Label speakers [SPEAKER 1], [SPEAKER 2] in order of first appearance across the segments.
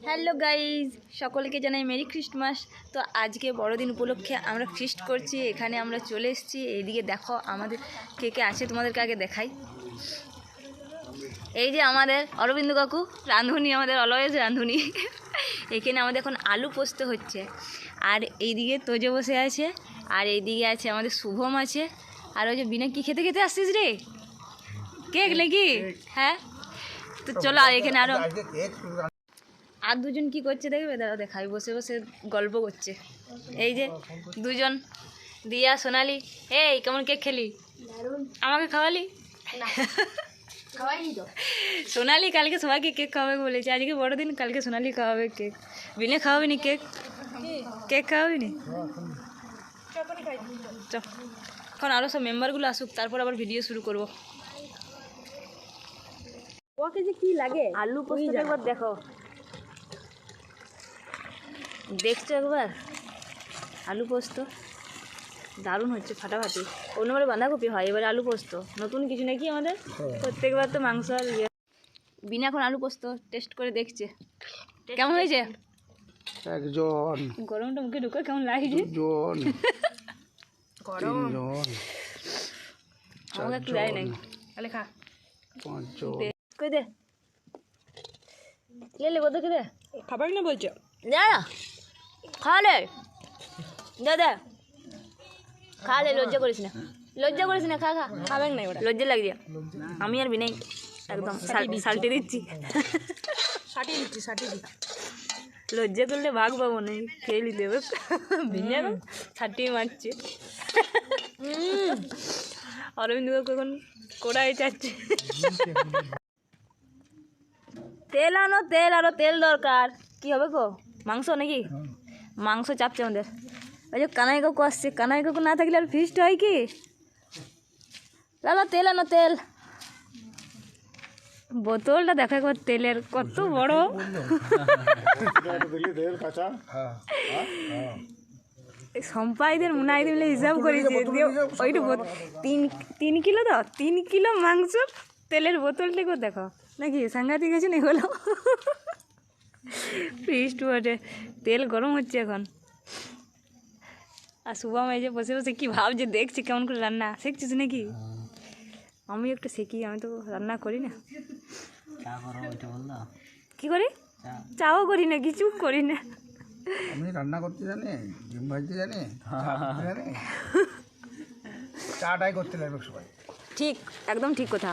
[SPEAKER 1] Hello guys, সকলকে জানাই merry Christmas. তো আজকে বড়দিন উপলক্ষে আমরা ফিস্ট করছি। এখানে আমরা চলে এসেছি। এইদিকে দেখো আমাদের কে কে আছে, তোমাদেরকে আগে দেখাই। এই যে আমাদের অরবিন্দ কাকু রাঁধুনি, আমাদের অলওয়েজ রাঁধুনি। এখানে আমাদের এখন আলু পোস্ত হচ্ছে। আর এইদিকে তোজো বসে আছে, আর এইদিকে আছে আমাদের শুভম আছে। আর ওই যে বিনা কি খেতে খেতে আসছিস রে? কেক নাকি? হ্যাঁ, তো চলো এখানে আরো আর দুজন কি করছে দেখবে, দাদা দেখাই। বসে বসে গল্প করছে। এই যে দুজন, দিয়া সোনালি। এই কেমন কেক খেলি? আমাকে খাওয়ালি? সোনালি কালকে সবাইকে কেক খাওয়াবে বলেছে। আজকে বড়দিন, কালকে সোনালি খাওয়াবে কেক। বিনে খাওয়াবি নি কেক? কেক খাওয়াবি নি? চ, এখন আরও সব মেম্বারগুলো আসুক, তারপর আবার ভিডিও শুরু করবো। ওকে যে কি লাগে আলু পোস্ত একবার দেখো, দেখছো একবার? আলু পোস্ত দারুণ হচ্ছে, ফাটাফাটি। অন্যবারে বাঁধাকপি হয়, এবারে আলু পোস্ত। নতুন কিছু নাকি আমাদের? প্রত্যেকবার তো মাংস আর বিনা এখন আলু পোস্ত টেস্ট করে দেখছে কেমন হয়েছে।
[SPEAKER 2] একজন
[SPEAKER 1] গরমটা মুখে ঢুকে কেমন লাগছে? গরম আমাকে একটু দেয় নাই, তাহলে খা। কই দে, লে বদকে দে। খাবার না বলছো? দে না, খা লে, দে দে, খা লে। লজ্জা করিস না, লজ্জা করিস না, খা খা। খাবেন না, ওটা লজ্জা লাগছে। আমি আর বিনাই একদম সাল্টে দিচ্ছি, সাটি দিচ্ছি। লজ্জা করলে ভাগ পাবো না, খেয়ে নিতে হবে। বিনা ছাটিয়ে মারছে। অরবিন্দ কখন কোড়াই চাচ্ছে। তেল আনো, তেল, আরো তেল দরকার। কি হবে গো? মাংস নাকি? মাংস চাপছে আমাদের। ওই যে কানাই কাকু আসছে, কানাই কাকু না থাকলে আর ফিস্ট হয় কি? লালা তেল আনো, তেল। বোতলটা দেখো একবার, তেলের কত বড়। সম্পাইদের মুনাই দিলে হিসাব করেছে, ওইটা 3 কিলো দাও, 3 কিলো মাংস, তেলের বোতলটাকেও দেখো নাকি সাংঘাতিক আছে না এগুলো। ফিস্ট বটে। তেল গরম হচ্ছে এখন। আর শুভম এই যে বসে বসে কি ভাবছে, দেখছি কেমন করে রান্না শিখছিস নাকি? আমি একটু শিখি, আমি তো রান্না করি না। কি করি? চাও করি না, কিছু করি না।
[SPEAKER 2] আমি রান্না করতে জানি, ডিম ভাজতে জানি, চাটাই করতে লাগবে সবাই।
[SPEAKER 1] ঠিক, একদম ঠিক কথা।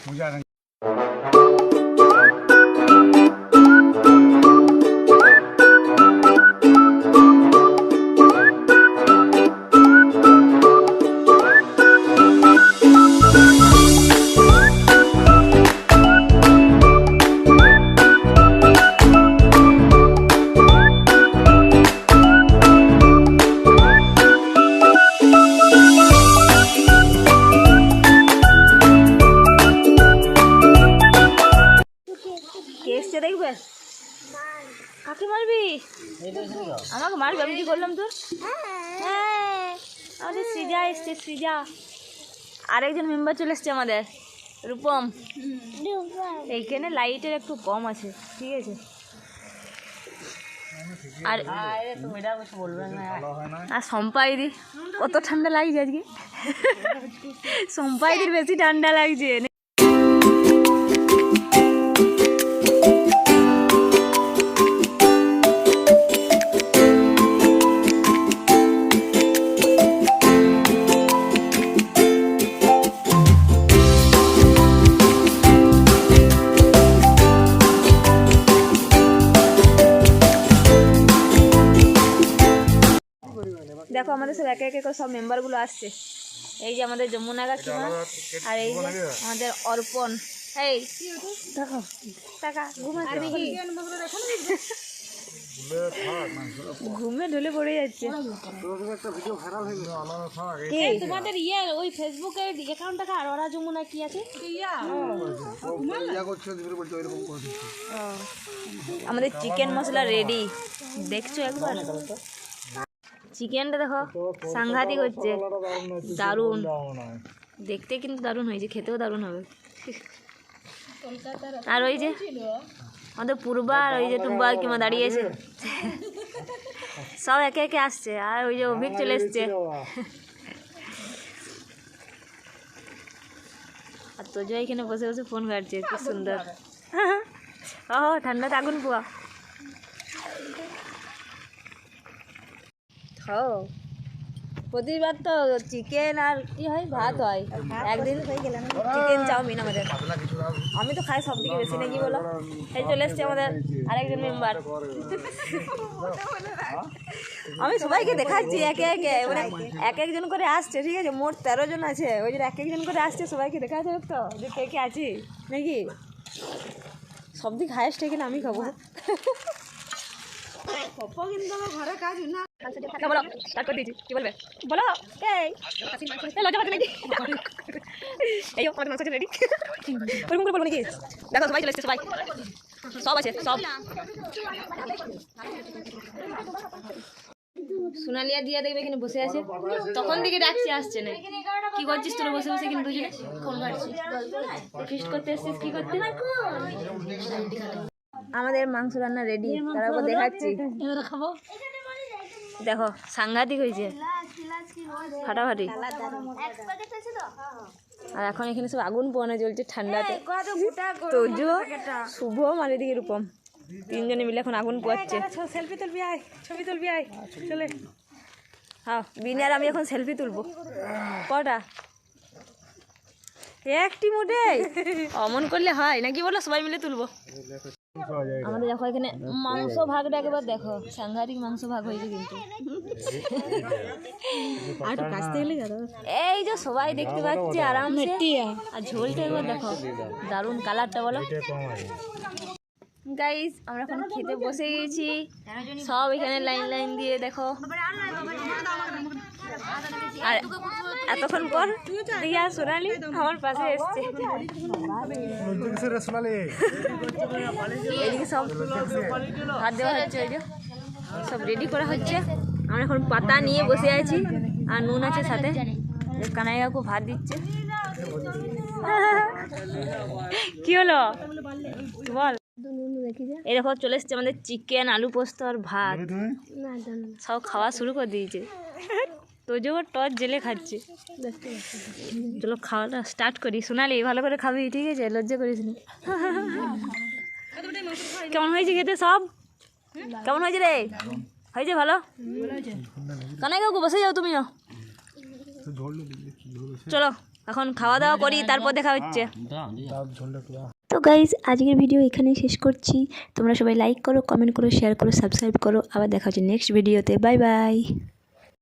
[SPEAKER 2] মজা
[SPEAKER 1] দেখবে কাকে মারবি? আমাকে মারবি? আমি কি করলাম তোর? হ্যাঁ, আমাদের সৃজা এসছে, সৃজা। আরেকজন মেম্বার চলে এসছে আমাদের, রূপম। এইখানে লাইটের একটু কম আছে, ঠিক আছে। আর আর সম্পাইদি কত ঠান্ডা লাগছে আজকে। সম্পাইদির বেশি ঠান্ডা লাগছে। দেখো আমাদের সব একে একে করে সব মেম্বারগুলো আসছে। এই যে আমাদের যমুনা কাকিমা, আর এই যে আমাদের অর্পণ। এই দেখো, টাকা ঘুমে ঢলে পড়ে যাচ্ছে। তোমাদের ওই ফেসবুকে অ্যাকাউন্টটা আর ওরা যমুনা কি আছে? আমাদের চিকেন মশলা রেডি, দেখছো একবার? চিকেনটা দেখো সাংঘাতিক হচ্ছে, দারুণ দেখতে, কিন্তু দারুণ হয়েছে, খেতেও দারুণ হবে। আর ওই যে আমাদের পূর্বা আর ওই যে টুম্বা আর কিমা দাঁড়িয়েছে, সব একে একে আসছে। আর ওই যে অভিক চলে এসছে, আর তোজো এখানে বসে বসে ফোন ঘাটছে, কি সুন্দর। ও ঠান্ডাতে আগুন পোয়া। প্রতিবার তো চিকেন আর কি হয়, ভাত হয়, একদিন চিকেন চাউমিন আমাদের। আমি তো খাই সব থেকে বেশি, নাকি বলো? এই চলে এসছে আমাদের আরেকজন মেম্বার। আমি সবাইকে দেখাচ্ছি একে একে, মানে এক একজন করে আসছে, ঠিক আছে? মোট 13 জন আছে, ওই জন্য এক একজন করে আসছে, সবাইকে দেখাতে হবে তো যে কে কে আছি নাকি। সব দিক হায়েস্ট এখানে আমি খাবো। কিন্তু আমার ঘরে কাজ না। বলো, স্টার্ট করে দিয়েছি, কি বলবে বলো? লজ্জা পাচ্ছে নাকি? এই আমাদের মাংস রেডি, ওরকম করে বলবো নাকি? দেখো সবাই চলে এসছে, সবাই সব আছে, সব। সোনালিয়া দিয়া দেখবে এখানে বসে আছে, তখন থেকে ডাকছি, আসছে না। কি করছিস তোরা বসে বসে এখানে দুজনে? ফোন ঘাটছিস, ফিস্ট করতে এসছিস? কি করতে? আমাদের মাংস রান্না রেডি, তারপর দেখাচ্ছি। খাবো, দেখো সাংঘাতিক হয়েছে, ফাটাফাটি। আর এখন এখানে সব আগুন পোয়ানো চলছে ঠান্ডাতে। তোজো, শুভম আর এদিকে রূপম, তিনজনে মিলে এখন আগুন পোয়াচ্ছে। সেলফি তুলবি আয়, ছবি তুলবি আয়, চলে। হ্যাঁ, বিনি আর আমি এখন সেলফি তুলবো। কটা? একটি মোটে অমন করলে হয় নাকি বলো? সবাই মিলে তুলবো। আমাদের দেখো এখানে মাংস ভাগটা একবার দেখো, সাংঘাতিক মাংস ভাগ হয়েছে কিন্তু। এই যে সবাই দেখতে পাচ্ছে আরামসে, আর ঝোলটা একবার দেখো, দারুণ কালারটা বলো। গাইস আমরা এখন খেতে বসে গেছি, সব এখানে লাইন লাইন দিয়ে দেখো। আর এতক্ষণ পর দিয়া সোনালি আমার পাশে এসছে। এদিকে সব ভাত দেওয়া হচ্ছে, ওই যে সব রেডি করা হচ্ছে। আমরা এখন পাতা নিয়ে বসে আছি, আর নুন আছে সাথে। কানাই কাকু ভাত দিচ্ছে। কি হলো বল? এই দেখো চলে এসছে আমাদের চিকেন, আলু পোস্ত আর ভাত, সব খাওয়া শুরু করে দিয়েছে। তোজো টস জেলে খাচ্ছে। চলো খাওয়াটা স্টার্ট করি। সোনালি ভালো করে খাবি, ঠিক আছে? লজ্জা করিস নি। কেমন হয়েছে খেতে সব? কেমন হয়েছে রে? হয়েছে ভালো? কানাই কাকু বসে যাও তুমিও। চলো এখন খাওয়া দাওয়া করি, তারপর দেখা হচ্ছে। তো গাইজ আজকের ভিডিও এখানেই শেষ করছি। তোমরা সবাই লাইক করো, কমেন্ট করো, শেয়ার করো, সাবস্ক্রাইব করো। আবার দেখা হচ্ছে নেক্সট ভিডিওতে। Bye bye.